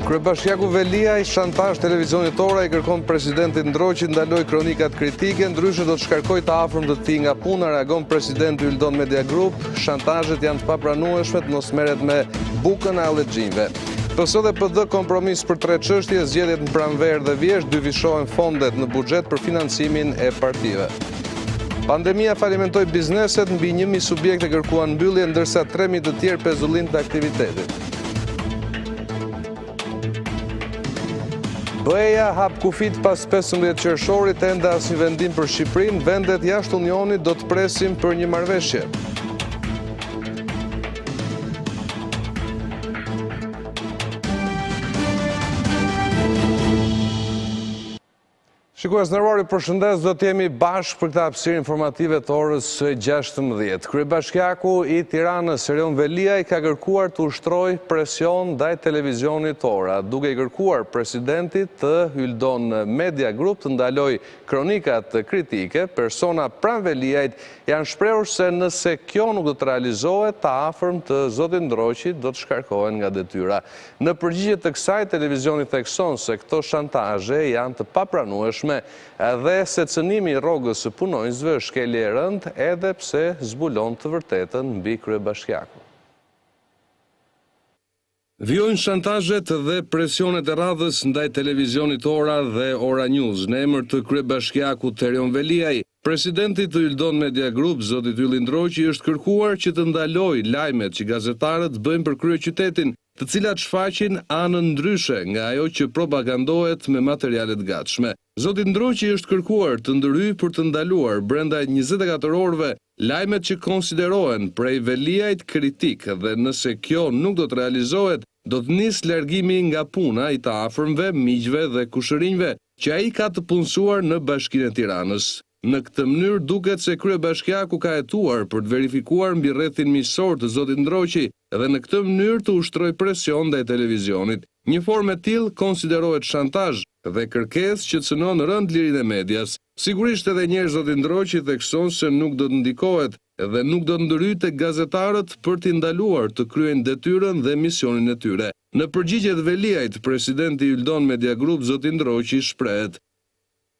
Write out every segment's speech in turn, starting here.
Kryebashkiaku Velia i shantazh televizionit Ora i kërkon presidentin Ndroqi ndaloj kronikat kritike, ndryshe do të shkarkoj të afërm të tij nga puna, reagon presidenti Yldon Media Group. Shantazhet janë të papranueshme, mos merret me bukën e allexhinjve. PS dhe PD kompromis për 3 çështje, zgjedhjet në pranverë dhe vjesht, dyvishohen fondet në buxhet për financimin e partive. Pandemia falimentoi bizneset, mbi 1000 subjekte kërkuan mbyllje, ndërsa 3000 të tjerë pezullin të aktivitetit. BE-ja hap kufit pas 15 qershorit, ende asnjë vendim për Shqipërinë, vendet jashtë Unionit do të presim për një marrëveshje. Shikues nderuar, përshëndes, do të jemi bashkë për këtë hapësirë informative të orës 16. Kryebashkiaku i Tiranës, Erion Velia, i ka kërkuar të ushtrojë presion ndaj televizionit Ora, duke i kërkuar presidentit të Yldon Media Group të ndaloj kronikat kritike. Persona pranë Veliajt janë shprehur se nëse kjo nuk do të realizohet, të afërm të zotit Ndroqit do të shkarkohen nga detyra. Në përgjigje të kësaj, televizioni thekson se këto shantazhe janë të papranueshme, edhe se cënimi i rrogës së punonjësve është shkelje e rëndë, edhe pse zbulon të vërtetën mbi kryebashkiakun. Vijojnë shantazhet dhe presionet e radhës ndaj televizionit Ora dhe Ora News në emër të kryebashkiakut Erion Veliaj. Presidenti të Yldon Media Group, zoti Ylli Ndroqi, është kërkuar që të ndaloj lajmet që gazetarët bëjnë për kryeqytetin, të cilat shfaqin anën ndryshe nga ajo që propagandohet me materiale të gatshme. Zoti Ndroqi është kërkuar të ndërhyjë për të ndaluar brenda 24 orëve lajmet që konsiderohen prej Veliajt kritik, dhe nëse kjo nuk do të realizohet, do të nisë largimi nga puna i të afërmve, miqve dhe kushërinjve që ai ka të punësuar në Bashkinë e Tiranës. Në këtë mënyrë duket se kryebashkiaku ka hetuar për të verifikuar mbi rrethin miqësor të zotit Ndroqi dhe në këtë mënyrë të ushtroj presion ndaj televizionit. Një formë e tillë konsiderohet shantazh dhe kërkesë që cënon rënd lirinë e medias. Sigurisht edhe një herë zoti Ndroqi thekson se nuk do të ndikohet dhe nuk do të ndërhyjë tek gazetarët për t'i ndaluar të kryejnë detyrën dhe misionin e tyre. Në përgjigje të Veliajt, presidenti i Yldon Media Group, zoti Ndroqi, shprehet: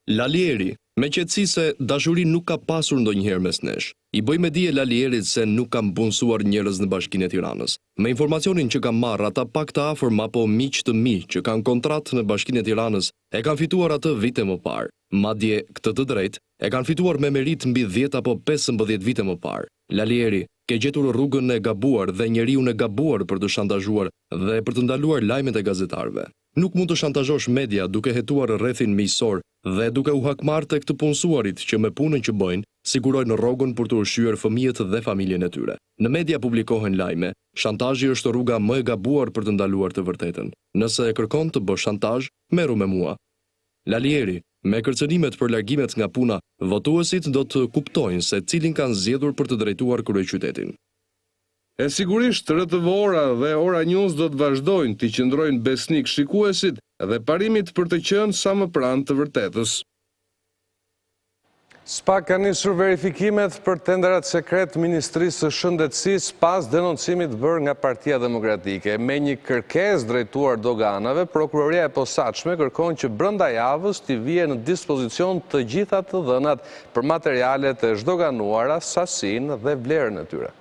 Lalieri, me qetësi se dashuri nuk ka pasur ndonjëherë mes nesh. I bëj me dije Lalierit se nuk kam punësuar njerëz në Bashkinë e Tiranës. Me informacionin që kam marrë, ata pak të afërm apo miq të mi që kanë kontratë në Bashkinë e Tiranës e kanë fituar atë vite më parë. Madje këtë të drejtë e kanë fituar me merit mbi 10 apo 15 vite më parë. Lalieri, ke gjetur rrugën e gabuar dhe njeriun e gabuar për të shantazhuar dhe për të ndaluar lajmet e gazetarëve. Nuk mund të shantazhosh media duke hetuar rrethin miqësor dhe duke u hakmarrë tek të punësuarit që me punën që bëjnë sigurojnë rrogën për të ushqyer fëmijët dhe familjen e tyre. Në media publikohen lajme, shantazhi është rruga më e gabuar për të ndaluar të vërtetën. Nëse e kërkon të bësh shantazh, merru me mua. Lalieri, me kërcënimet për largimet nga puna, votuesit do të kuptojnë se cilin kanë zgjedhur për të drejtuar kryeqytetin. E sigurisht, RTV Ora dhe Ora News do të vazhdojnë të qëndrojnë besnik shikuesit dhe parimit për të qenë sa më pranë të vërtetës. SPA ka nisur verifikimet për tenderat sekret Ministrisë së Shëndetësisë pas denoncimit bërë nga Partia Demokratike. Me një kërkesë drejtuar doganave, prokuroria e posaçme kërkon që brenda javës t'i vijë në dispozicion të gjitha të dhënat për materialet e zhdoganuara, sasinë dhe vlerën e tyre.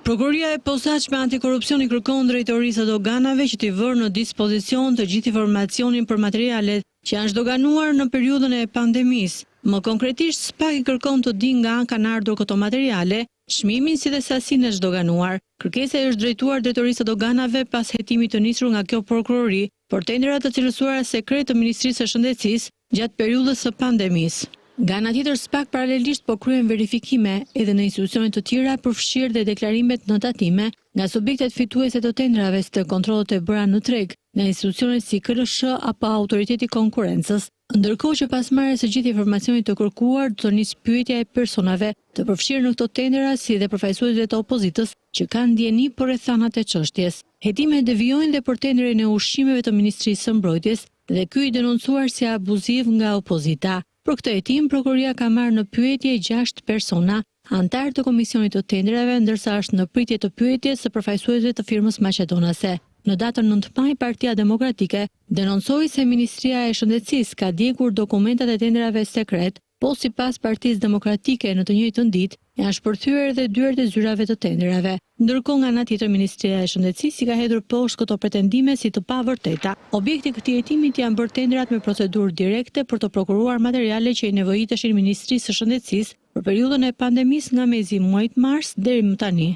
Prokuroria e posaçme antikorrupsioni kërkon drejtorisë së doganave që t'i vërë në dispozicion të gjithë informacionin për materialet që janë zhdoganuar në periudhën e pandemisë. Më konkretisht, SPA i kërkon të di nga kanë ardhur këto materiale, çmimin si dhe sasinë e zhdoganuar. Kërkesa është drejtuar drejtorisë së doganave pas hetimit të nisur nga kjo prokurori për tenderat të cilësuara sekret të Ministrisë së Shëndetësisë gjatë periudhës së pandemisë. Nga ana tjetër, SPA paralelisht po kryen verifikime edhe në institucione të tjera përfshirë dhe deklarimet në tatime nga subjektet fituese të tenderave si të kontrollet e bëra në treg, nga institucionet si KLSH apo Autoriteti i Konkurrencës, ndërkohë që pas marrjes së gjithë informacionit të kërkuar do të nisë pyetja e personave të përfshirë në këto tendera si dhe përfaqësuesve të opozitës që kanë ndjeni për rrethanat e çështjes. Hetimet devijojnë dhe për tenderin e ushqimeve të Ministrisë së Mbrojtjes dhe ky i denoncuar si abuziv nga opozita. Për këtë hetim, prokuroria ka marrë në pyetje 6 persona, antar të Komisionit të Tenderave, ndërsa është në pritje të pyetjes së përfaqësuesve të firmës maqedonase. Në datën 9 maj, Partia Demokratike denoncoi se Ministria e Shëndetësisë ka djegur dokumentat e tenderave sekret, po sipas Partisë Demokratike në të njëjtën ditë janë shpërthyer edhe dyert e zyrave të tenderave. Ndërkohë nga ana tjetër Ministria e Shëndetësisë i ka hedhur poshtë këto pretendime si të pavërteta. Objekti i këtij hetimit janë bërë tendrat me procedurë direkte për të prokuruar materiale që i nevojiteshin Ministrisë së Shëndetësisë për periudhën e pandemisë nga mezi muajit mars deri më tani.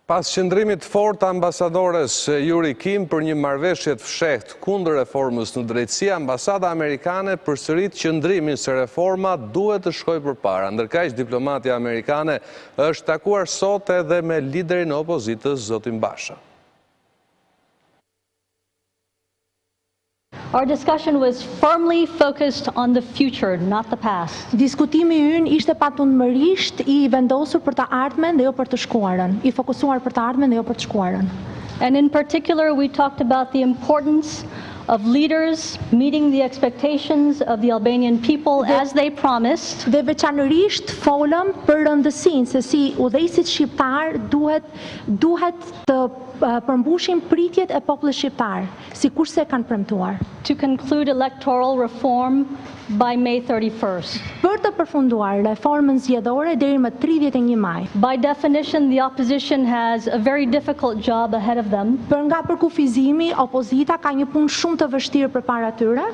Pas qëndrimit fort ambasadores Yuri Kim për një marrëveshje të fshehtë kundër reformës në drejtësi, ambasada amerikane përsërit qëndrimin se reforma duhet të shkojë përpara. Ndërkaq diplomatja amerikane është takuar sot edhe me liderin e opozitës zotin Basha. Our discussion was firmly focused on the future, not the past. Diskutimi ynë ishte patundmërisht i vendosur për të ardhmen dhe jo për të shkuarën, i fokusuar për të ardhmen dhe jo për të shkuarën. And in particular, we talked about the importance of leaders meeting the expectations of the Albanian people as they promised. Dhe veçanërisht folëm për rëndësinë se si udhëheqësit shqiptar duhet të përmbushin pritjet e popullit shqiptar, sikurse kanë premtuar. To conclude electoral reform by May 31st. Për të përfunduar reformën zgjedhore deri më 31 maj. By definition, the opposition has a very difficult job ahead of them. Për nga përkufizimi, opozita ka një punë shumë të vështirë përpara tyre.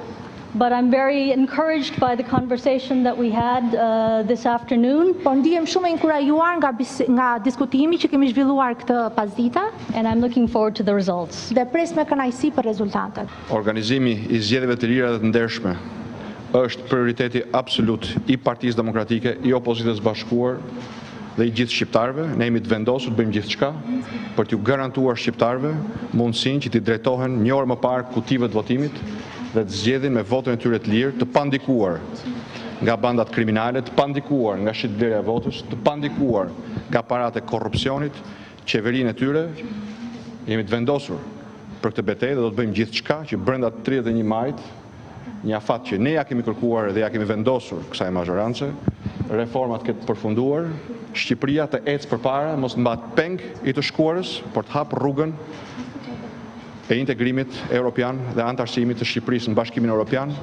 But I'm very encouraged by the conversation that we had this afternoon. Por ndihem shumë e inkurajuar nga diskutimi që kemi zhvilluar këtë pasdita. And I'm looking forward to the results. Dhe pres me kënaqësi për rezultatet. Organizimi i zgjedhjeve të lira dhe të ndershme është prioriteti absolut i Partisë Demokratike, i opozitës bashkuar dhe i gjithë shqiptarëve. Ne jemi të vendosur të bëjmë gjithçka për t'u garantuar shqiptarëve mundësinë që t'i drejtohen një orë më parë kutive të votimit dhe të zgjedhin me votën e tyre të lirë, të pandikuar nga bandat kriminale, të pandikuar nga shitblerja e votës, të pandikuar nga parat e korrupsionit, qeverinë e tyre. Jemi të vendosur për këtë betejë dhe do të bëjmë gjithçka që brenda 31 majit, një afat që ne ja kemi kërkuar dhe ja kemi vendosur kësaj mazhorance, reformat këtë përfunduar, Shqipëria të ecë përpara, mos mbat peng i të shkuarës, por të hap rrugën e integrimit europian dhe antarësimit të Shqipërisë në Bashkimin Evropian.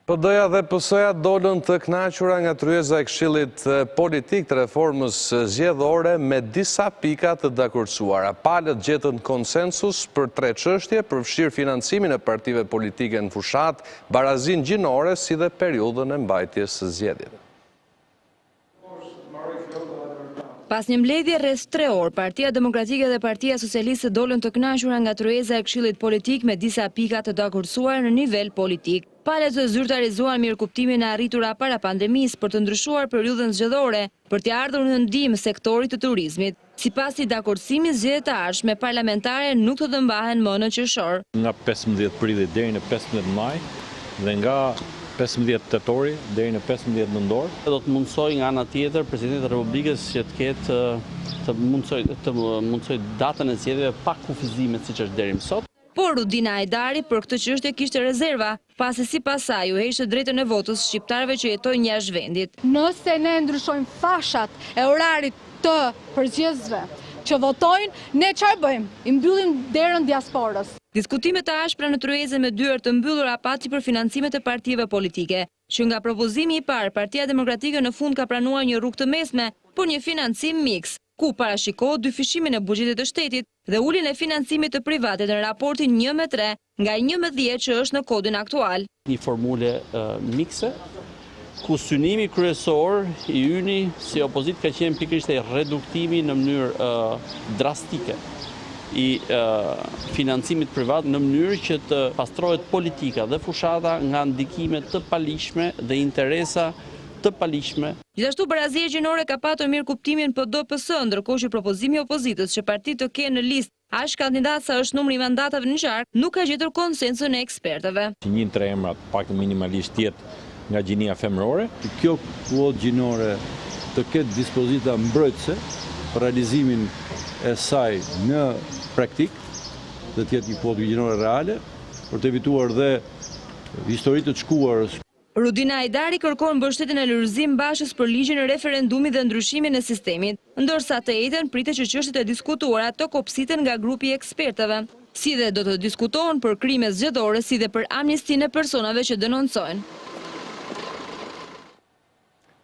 PD-ja dhe PS-ja dolën të kënaqura nga tryeza e Këshillit Politik të reformës zgjedhore me disa pika të dakordsuara. Palët gjetën konsensus për 3 çështje, përfshirë financimin e partive politike në fushat, barazinë gjinore si dhe periudhën e mbajtjes së zgjedhjeve. Pas një mbledhje rreth 3 orë, Partia Demokratike dhe Partia Socialiste dolën të kënaqura nga tryeza e Këshillit Politik me disa pika të dakordsuar në nivel politik. Palët zyrtarizuan mirëkuptimin e arritura para pandemisë për të ndryshuar periudhën zgjedhore për t'i ardhur në ndihmë sektorit të turizmit. Sipas i dakordsimit, zgjedhjet e ardhshme parlamentare nuk do të mbahen më në qershor. Nga 15 prilli deri në 15 maj dhe nga 15 tetori deri në 15 nëntor. Do të mundsoj nga ana tjetër Presidenti i Republikës që të ketë të mundsoj datën e zgjedhjeve pa kufizime siç është deri më sot. Por Rudina Hajdari për këtë çështje kishte rezerva, pasi sipas saj u heqë drejtën e votës shqiptarëve që jetojnë jashtë vendit. Nëse ne ndryshojmë fashat e orarit të përgjithësve që votojnë, ne çfarë bëjmë? I mbyllim derën diasporës. Diskutimet e ashpra në tryezën me dyert të mbyllura pati për financimet e partive politike, që nga propozimi i parë, Partia Demokratike në fund ka pranuar një rrugë të mesme, por një financim miks, ku parashikohet dyfishimin e buxhetit të shtetit dhe uljen e financimit të privatit në raportin 1:3 nga 1:10 që është në kodin aktual. Një formule mikse, ku synimi kryesor i yni si opozit ka qenë pikërisht e reduktimi në mënyrë drastike i financimit privat në mënyrë që të pastrohet politika dhe fushata nga ndikime të palishme dhe interesa të palishme. Gjithashtu barazia gjinore ka patur mirëkuptimin PD-PS, ndërkohë që propozimi i opozitës që partitë të kenë në listë as kandidat sa është numri i mandatave në qark nuk ka gjetur konsensun e ekspertëve. Një tre emrat pak minimalisht tjetë nga gjinia femërore. Kjo kuotë gjinore të ketë dispozita mbrojtëse për realizimin e saj në praktik, dhe tjetë një kuotë gjinore reale, për të evituar dhe historitë të shkuarës. Rudina Hajdari kërkon mbështetjen e Lulëzim Bashës për ligjin e referendumit dhe ndryshimin e sistemit, ndërsa të njëjtën pritet që çështjet e diskutuara të kopsiten nga grupi i ekspertëve, si dhe do të diskutohen për krime zgjedhore si dhe për amnistinë e personave që denoncojnë.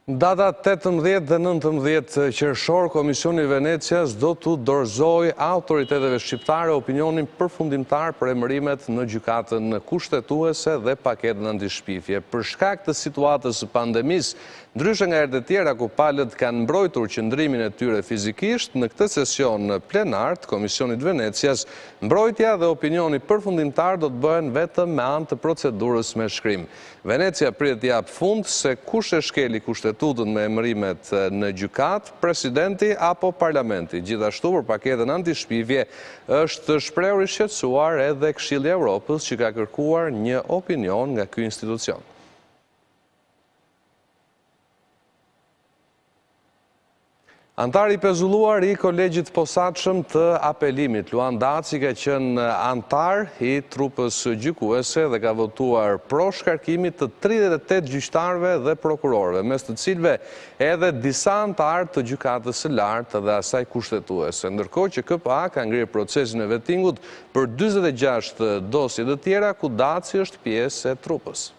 Data 18 dhe 19 qershor, Komisioni i Venecias do të dorëzojë autoriteteve shqiptare opinionin përfundimtar për emërimet në gjykatën kushtetuese dhe paketën antishpifje. Për shkak të situatës së pandemisë, ndryshe nga herët e tjera ku palët kanë mbrojtur qëndrimin e tyre fizikisht, në këtë sesion plenar të Komisionit Venecias, mbrojtja dhe opinioni përfundimtar do të bëhen vetëm me anë të procedurës me shkrim. Venecia pritet të japë fund se kush e shkeli kushtetutën me emërimet në gjykat, presidenti apo parlamenti. Gjithashtu për paketën antishpifje është shprehur i shqetësuar edhe Këshilli i Evropës që ka kërkuar një opinion nga ky institucion. Antari i pezulluar i kolegjit posaçëm të apelimit, Luan Daci, ka qenë antar i trupës gjykuese dhe ka votuar pro shkarkimit të 38 gjyqtarëve dhe prokurorëve, mes të cilëve edhe disa antarë të gjykatës së lartë dhe asaj kushtetuese. Ndërkohë që KPA ka ngrirë procesin e vettingut për 46 dosje të tjera ku Daci është pjesë e trupës.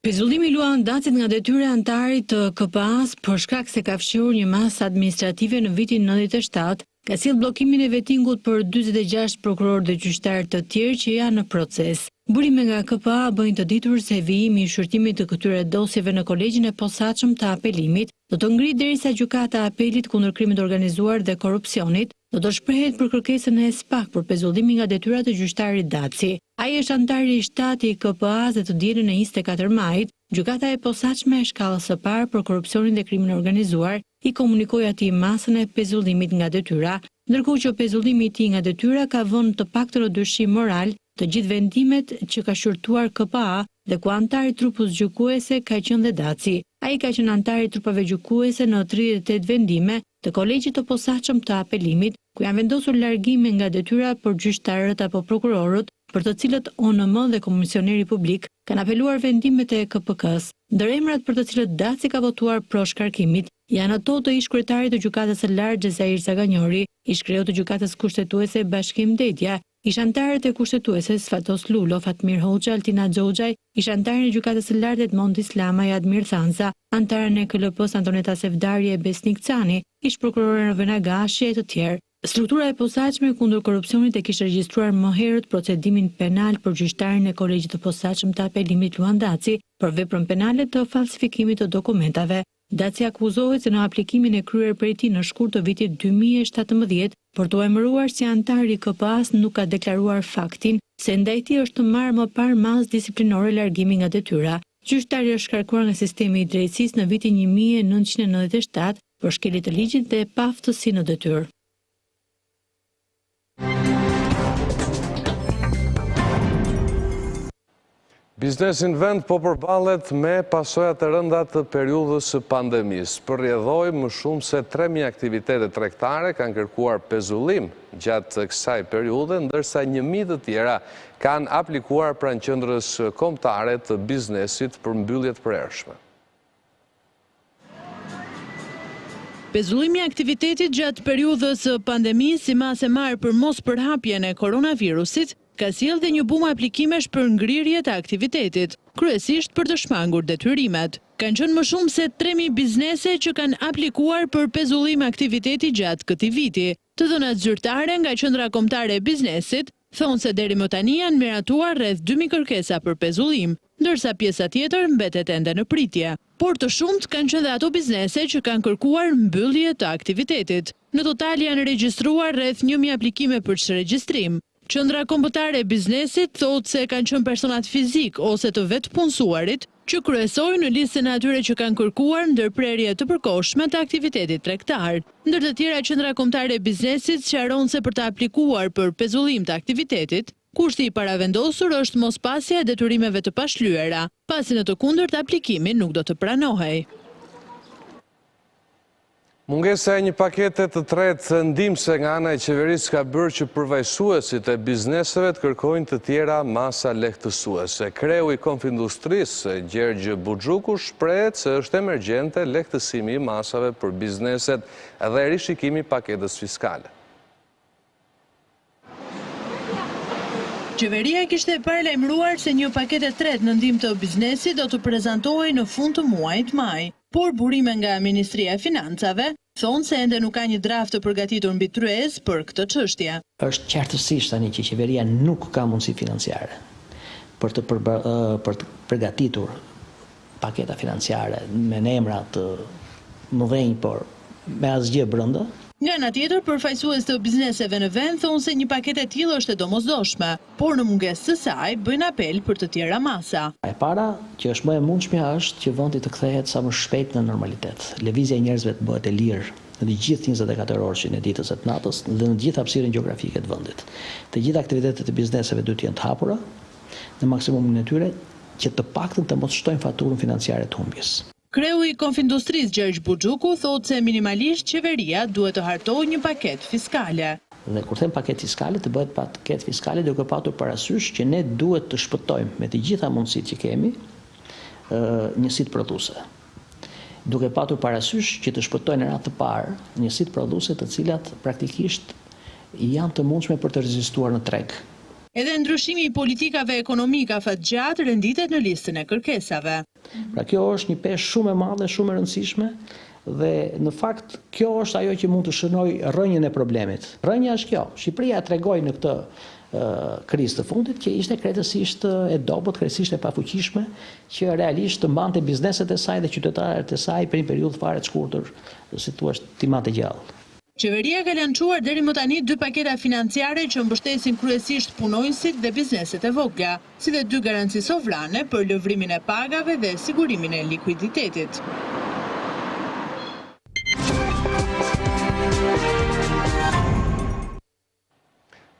Pezullimi Luan Dacit nga detyra antarit të KPA-s për shkak se ka fshirur një masë administrative në vitin 97, ka sjellë bllokimin e vettingut për 46 prokurorë dhe gjyqtarë të tjerë që janë në proces. Burime nga KPA bëjnë të ditur se vijimi i shqyrtimit të këtyre dosjeve në kolegjin e posaçëm të apelimit do të ngrihet derisa gjykata e apelit kundër krimit të organizuar dhe korrupsionit do të shprehet për kërkesën e SPAK për pezullimin nga detyrat të gjyqtarit Daci. Ai është antari i shtati i KPA-s dhe të dielën e 24 majit, gjykata e posaçme e shkallës së parë për korrupsionin dhe krimin e organizuar i komunikoi atij masën e pezullimit nga detyra, ndërkohë që pezullimi i tij nga detyra ka vënë të paktën në dyshim moral të gjithë vendimet që ka shqyrtuar KPA dhe ku antari i trupës gjykuese ka qenë dhe Daci. Ai ka qenë antari i trupave gjykuese në 38 vendime të kolegjit të posaçëm të apelimit, ku janë vendosur largime nga detyra për gjyqtarët apo prokurorët, për të cilët ONM dhe komisioneri publik kanë apeluar vendimet e KPK-s. Ndër emrat për të cilët Daci ka votuar pro shkarkimit janë ato të ish kryetarit të gjykatës së lartë Xhair Saganyori, ish kreu të gjykatës kushtetuese Bashkim Dedja, ish antarët e kushtetueses Fatos Lulo, Fatmir Hoxha, Altina Xhoxhaj, ish antarën e gjykatës së lartë Edmond Islamaj, Admir Thanza, antarën e KLP-s Antoneta Sevdari e Besnik Cani, ish prokurore Rovena Gashi e të tjerë. Struktura e posaçme kundër korrupsionit e kishte regjistruar më herët procedimin penal për gjyqtarin e kolegjit të posaçëm të apelimit Luan Daci për veprën penale të falsifikimit të dokumentave. Daci akuzohet se në aplikimin e kryer prej tij në shkurt të vitit 2017 për të emëruar si antar i KPA-s nuk ka deklaruar faktin se ndaj tij është marrë më parë masë disiplinore largimi nga detyra. Gjyqtari është shkarkuar nga sistemi i drejtësisë në vitin 1997 për shkelje të ligjit dhe paaftësi në detyrë. Biznesi në vend po përballet me pasojat e rënda të periudhës së pandemisë. Përrjedhoi më shumë se 3.000 aktivitete tregtare kanë kërkuar pezullim gjatë kësaj periudhe, ndërsa 1.000 të tjera kanë aplikuar pranë qendrës kombëtare të biznesit për mbyllje të përhershme. Pezullimi i aktivitetit gjatë periudhës së pandemisë si masë e marrë për mos përhapjen e koronavirusit ka sjellë dhe një bum aplikimesh për ngrirje të aktivitetit, kryesisht për të shmangur detyrimet. Kanë qenë më shumë se 3.000 biznese që kanë aplikuar për pezullim aktiviteti gjatë këtij viti. Të dhënat zyrtare nga Qendra Kombëtare e Biznesit thonë se deri më tani janë miratuar rreth 2.000 kërkesa për pezullim, ndërsa pjesa tjetër mbetet ende në pritje. Por të shumt kanë qenë dhe ato biznese që kanë kërkuar mbyllje të aktivitetit. Në total janë regjistruar rreth 1.000 aplikime për çregjistrim. Qendra Kombëtare e Biznesit thotë se kanë qenë personat fizik ose të vetpunësuarit që kryesojnë në listën e atyre që kanë kërkuar ndërprerje të përkohshme të aktivitetit tregtar. Ndër të tjera, Qendra Kombëtare e Biznesit sqaron se për të aplikuar për pezullim të aktivitetit, kushti i paravendosur është mospasja e detyrimeve të pashlyera, pasi në të kundërt aplikimi nuk do të pranohej. Mungesa e një pakete të tretë ndihmëse nga ana e qeverisë ka bërë që përfaqësuesit e bizneseve të kërkojnë të tjera masa lehtësuese. Kreu i Konfindustrisë, Gjergj Buxhuku, shprehet se është emergjente lehtësimi i masave për bizneset dhe rishikimi i paketës fiskale. Qeveria kishte paralajmëruar se një paketë e tretë në ndihmë të biznesit do të prezantohej në fund të muajit maj, por burime nga Ministria e Financave thonë se ende nuk ka një draft të përgatitur mbi tryezë për këtë çështje. Është qartësisht tani që qeveria nuk ka mundësi financiare për të përgatitur paketa financiare me emra të mëdhenj, por me asgjë brenda. Nga ana tjetër, përfaqësues të bizneseve në vend thonë se një paketë e tillë është e domosdoshme, por në mungesë të saj bëjnë apel për të tjera masa. E para që është më e mundshme është që vendi të kthehet sa më shpejt në normalitet. Lëvizja e njerëzve të bëhet e lirë në të gjithë 24 orëshin e ditës së natës dhe në të gjithë hapësirën gjeografike të vendit. Të gjitha aktivitetet e bizneseve duhet të jenë të hapura në maksimumin e tyre që të paktën të mos shtojnë faturën financiare të humbjes. Kreu i Konfindustrisë Gjergj Buxhuku thotë se minimalisht qeveria duhet të hartojë një paketë fiskale. Dhe kur them paketë fiskale, të bëhet paketë fiskale duke patur parasysh që ne duhet të shpëtojmë me të gjitha mundësitë që kemi njësitë prodhuese. Duke patur parasysh që të shpëtojnë në radhë të parë njësitë prodhuese të cilat praktikisht janë të mundshme për të rezistuar në treg. Edhe ndryshimi i politikave ekonomike afatgjatë renditet në listën e kërkesave. Pra kjo është një peshë shumë e madhe, shumë e rëndësishme dhe në fakt kjo është ajo që mund të shënojë rrënjën e problemit. Rrënja është kjo. Shqipëria tregoi në këtë krizë të fundit që ishte krejtësisht e dobët, krejtësisht e pafuqishme, që realisht të mbante bizneset e saj dhe qytetarët e saj për një periudhë fare të shkurtër, si thua, timate gjallë. Qeveria ka lançuar deri më tani 2 paketa financiare që mbështesin kryesisht punonjësit dhe bizneset e vogla, si dhe 2 garanci sovrane për lëvrimin e pagave dhe sigurimin e likuiditetit.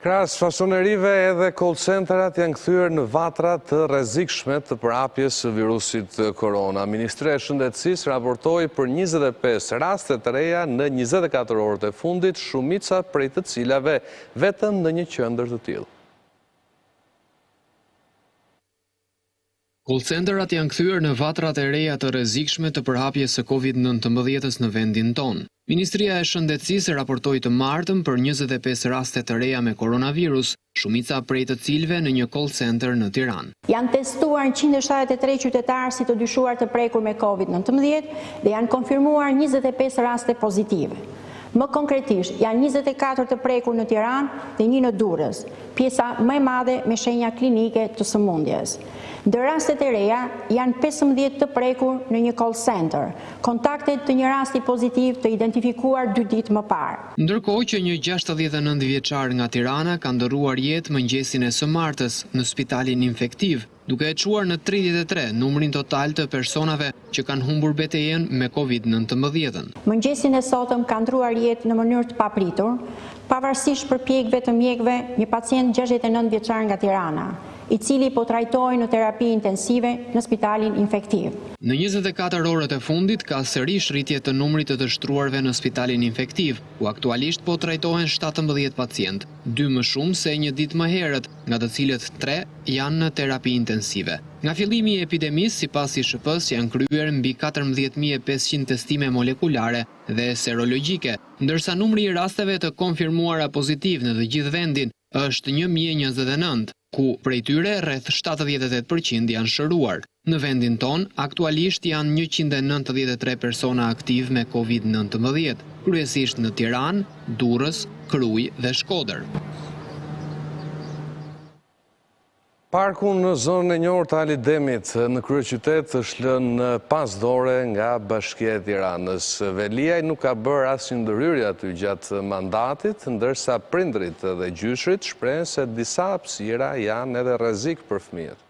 Krahas fasonerive edhe call centerat janë kthyer në vatra të rrezikshme të përhapjes së virusit korona. Ministria e Shëndetësisë raportoi për 25 raste të reja në 24 orët e fundit, shumica prej të cilave vetëm në një qendër të tillë. Call centerat janë kthyer në vatrat e reja të rrezikshme të përhapjes së COVID-19 në vendin tonë. Ministria e Shëndetësisë raportoi të martën për 25 raste të reja me koronavirus, shumica prej të cilëve në një call center në Tiranë. Janë testuar 173 qytetarë si të dyshuar të prekur me COVID-19 dhe janë konfirmuar 25 raste pozitive. Më konkretisht, janë 24 të prekur në Tiranë dhe 1 në Durrës, pjesa më e madhe me shenja klinike të sëmundjes. Ndër rastet e reja, janë 15 të prekur në një call center, kontaktet të një rasti pozitiv të identifikuar 2 ditë më parë. Ndërkohë që një 69 vjeçar nga Tirana ka ndërruar jetë mëngjesin e së martës në spitalin infektiv, duke e çuar në 33 numrin total të personave që kanë humbur betejën me COVID-19. Mëngjesin e sotëm ka ndruar jetë në mënyrë të papritur, pavarësisht përpjekjeve të mjekëve, një pacient 69 vjeçar nga Tirana, i cili po trajtohej në terapi intensive në spitalin infektiv. Në 24 orët e fundit ka sërish rritje të numrit të dështruarve në spitalin infektiv, ku aktualisht po trajtohen 17 pacient, 2 më shumë se një ditë më herët, nga të cilët 3 janë në terapi intensive. Nga fillimi i epidemisë, sipas ISHP-s, janë kryer mbi 14.500 testime molekulare dhe serologjike, ndërsa numri i rasteve të konfirmuara pozitiv në të gjithë vendin është 1029, ku prej tyre rreth 78% janë shëruar. Në vendin ton, aktualisht janë 193 persona aktiv me COVID-19, kryesisht në Tiranë, Durrës, Krujë dhe Shkodër. Parku në zonën e njohur të Ali Demit në kryeqytet është lënë pas dore nga Bashkia e Tiranës. Veliaj nuk ka bërë asnjë ndërhyrje aty gjatë mandatit, ndërsa prindrit dhe gjyshrit shprehen se disa hapësira janë edhe rrezik për fëmijët.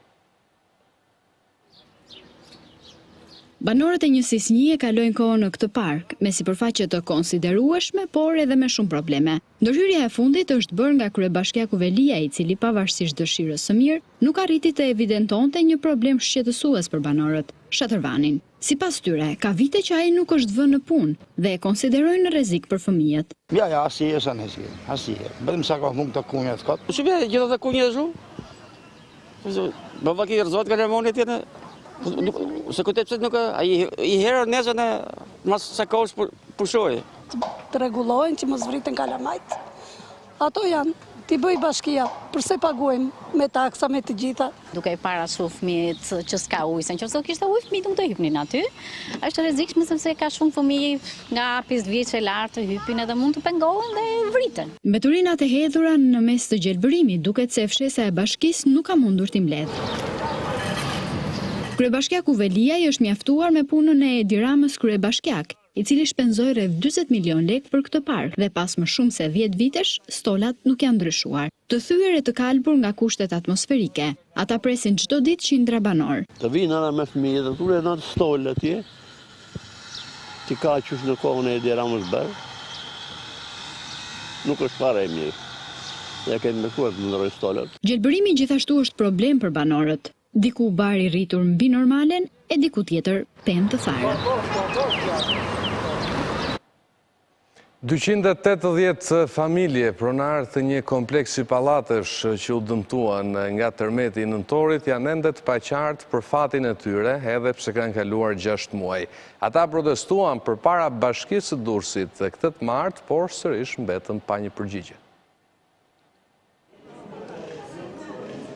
Banorët e njësisë 1 e kalojnë kohën në këtë park, me sipërfaqe të konsiderueshme, por edhe me shumë probleme. Ndërhyrja e fundit është bërë nga kryebashkiaku Velia, i cili pavarësisht dëshirës së mirë, nuk arriti të evidentonte një problem shqetësues për banorët, Shatërvanin. Sipas tyre, ka vite që ai nuk është vënë në punë dhe e konsiderojnë rrezik për fëmijët. Ja, asnjëherë s'an hequr, asnjëherë. Vetëm sa ka mund të kunjat kot. Shumë gjithë të kunjë ashtu. Baba që rrezot ka hormone tjetër. Se këtë pse nuk ai I herë nesër në mas sa kohë pushoi. Të rregullojnë që mos vriten kalamajt. Ato janë ti bëj bashkia, përse paguajmë me taksa, me të gjitha. Duke I parashur fëmijët që s'ka ujë, se nëse kishte ujë, fëmijët nuk do hypnin aty. Është rrezikshme sepse ka shumë fëmijë nga 5 vjeç e lartë hypin edhe mund të pengohen dhe vriten. Mbeturinat e hedhura në mes të gjelbërimit duket se fshesa e bashkisë nuk ka mundur t'i mbledhë. Kryebashkiaku Veliaj është mjaftuar me punën e Edi Ramës kryebashkiak, I cili shpenzoi rreth 40 milion lekë për këtë park dhe pas më shumë se 10 vitesh, stolat nuk janë ndryshuar. Të thyer e të kalbur nga kushtet atmosferike, ata presin çdo ditë qindra banor. Të vinë ana me fëmijë dhe kur janë stolë atje, ti ka qysh në kohën e Edi Ramës bërë, nuk është fare e mirë. Ja kemi mësuar të ndrojë stolat. Gjelbërimi gjithashtu është problem për banorët. Diku bari rritur mbi normalen e diku tjetër pemë të fare. 280 familje pronar të një kompleksi pallatesh që u dëmtuan nga tërmeti I nëntorit janë ende të paqartë për fatin e tyre, edhe pse kanë kaluar 6 muaj. Ata protestuan përpara Bashkisë së Durrësit këtë të martë, por sërish mbetën pa një përgjigje.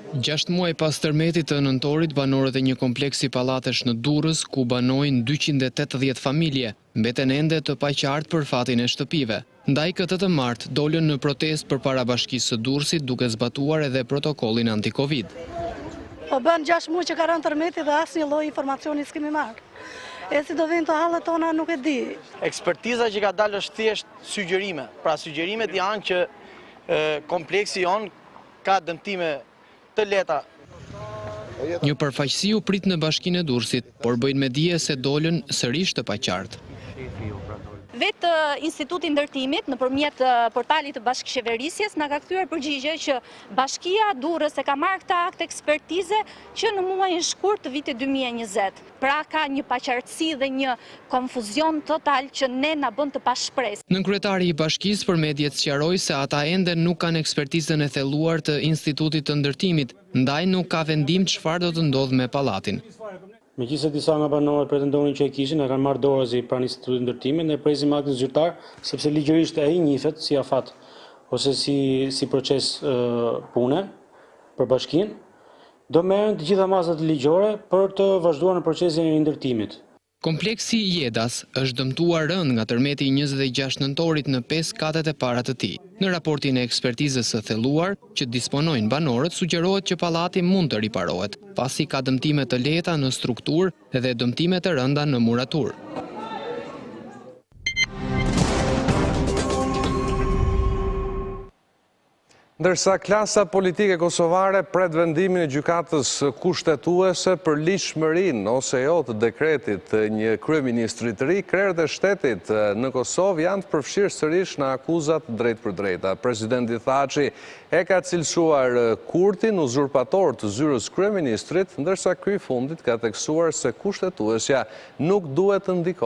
6 muaj pas tërmetit të nëntorit, banorët e një kompleksi pallatesh në Durrës, ku banojnë 280 familje, mbeten ende të paqartë për fatin e shtëpive. Ndaj këtë të martë, dolën në protestë përpara Bashkisë së Durrësit duke zbatuar edhe protokollin anti-Covid. Po bën 6 muaj që ka rënë tërmeti dhe asnjë lloj informacioni s'kemi marrë. E si do vinë të hallet tona nuk e di. Ekspertiza që ka dalë është thjesht sugjerime. Pra sugjerimet janë që kompleksi jon ka dëmtime të leta. Një përfaqësi u prit në Bashkinë e Durrësit, por bëjnë me dije se dolën sërish të paqartë. Vetë Instituti I Ndërtimit nëpërmjet portalit të bashkësheverisjes na ka kthyer përgjigje që Bashkia Durrës e ka marrë këtë akt ekspertize që në muajin shkurt të vitit 2020. Pra ka një paqartësi dhe një konfuzion total që ne na bën të pashpresë. Nënkryetari I bashkisë për mediat sqaroi se ata ende nuk kanë ekspertizën e thelluar të Institutit të Ndërtimit, ndaj nuk ka vendim çfarë do të ndodhë me pallatin. Megjithëse disa nga banorët pretendonin që e kishin, e kanë marrë dorëzi pranë Institutit të Ndërtimit, ne presim aktin zyrtar, sepse ligjërisht ai njihet si afat ose si proces pune për bashkinë, do merren të gjitha masat ligjore për të vazhduar në procesin e ndërtimit. Kompleksi Jedas është dëmtuar rënd nga tërmeti I 26 nëntorit në 5 katet e para të tij. Në raportin e ekspertizës së thelluar që disponojnë banorët, sugjerohet që pallati mund të riparohet, pasi ka dëmtime të lehta në strukturë dhe dëmtime të rënda në muraturë. Ndërsa klasa politike kosovare pret vendimin e gjykatës kushtetuese për lishmërinë ose jo të dekretit një kryeministri të ri, krerët e shtetit në Kosovë janë të përfshirë sërish në akuzat drejt për drejta. Presidenti Thaçi e ka cilësuar Kurtin uzurpator të zyrës kryeministrit, ndërsa ky I fundit ka teksuar se kushtetuesja nuk duhet të ndikohet